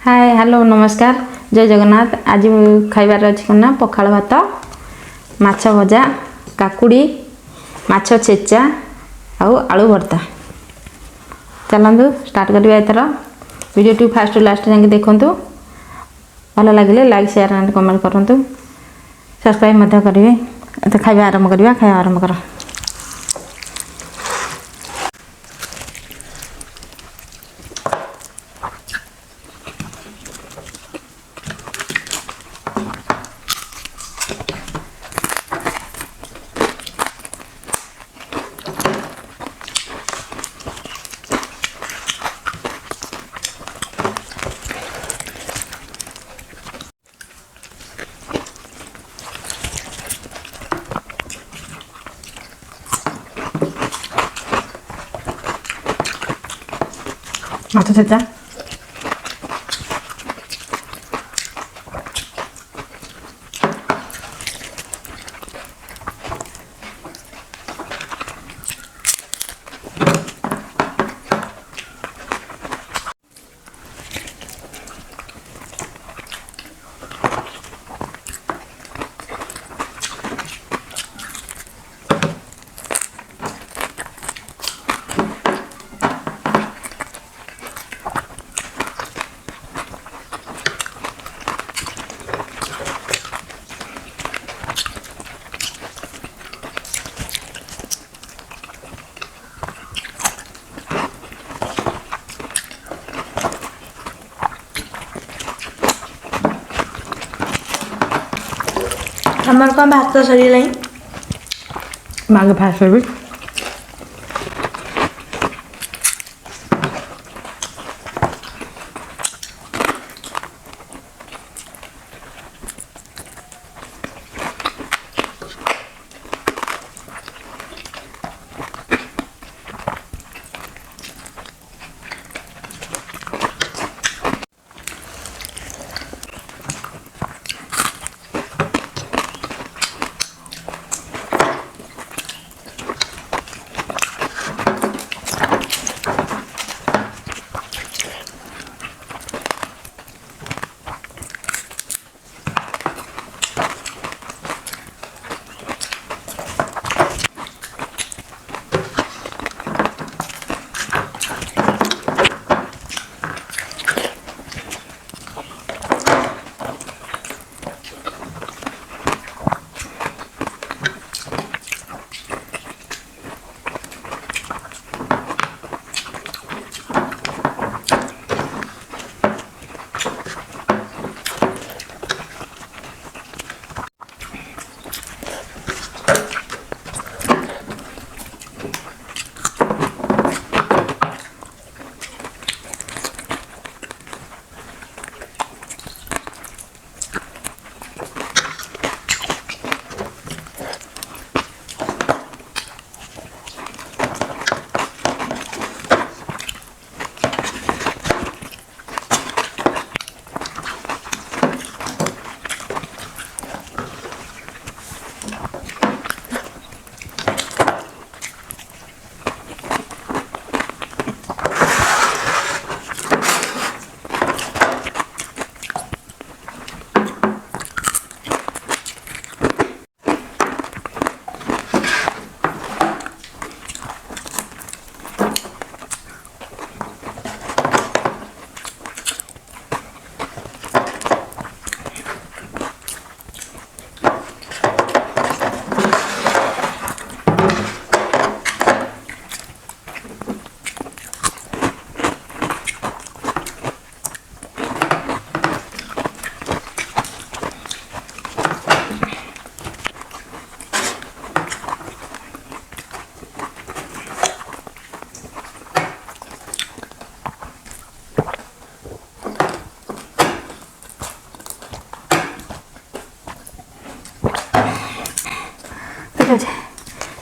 Hi hello नमस्कार जय जगन्नाथ। आज खाइबार अच्छी ना पखाल भात माछ भजा काकुड़ी माछ छेचा आलू भर्ता। चलतु स्टार्ट करवा एथर वीडियो फास्ट लास्ट जाके देखूँ। भल लगे लाइक शेयर एंड कमेंट करूँ, सब्सक्राइब करेंगे। खाଇବା आरंभ करवा। खाଇବା आरंभ कर। माछ छेचा हमार कौन भात सरी लाई मागे फास्ट भी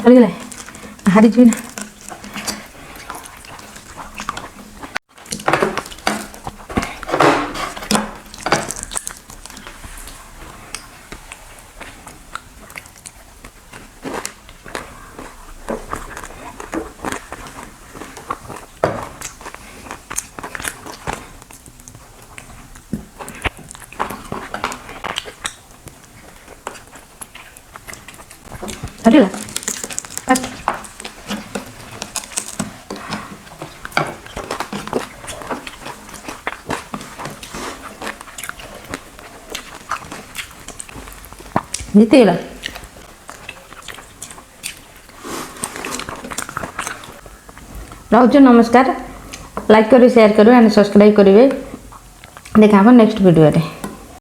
चल हारी जी ना। ସରିଲା ଜିତିଗଲା ରହୁଛୁ ନମସ୍କାର ଲାଇକ୍ କରି ସେୟାର କରିବେ ଆଣ୍ଡ ସବସ୍କ୍ରାଇବ୍ କରିବେ ଦେଖା ହେବ ନେକ୍ସଟ ଭିଡ଼ିଓରେ।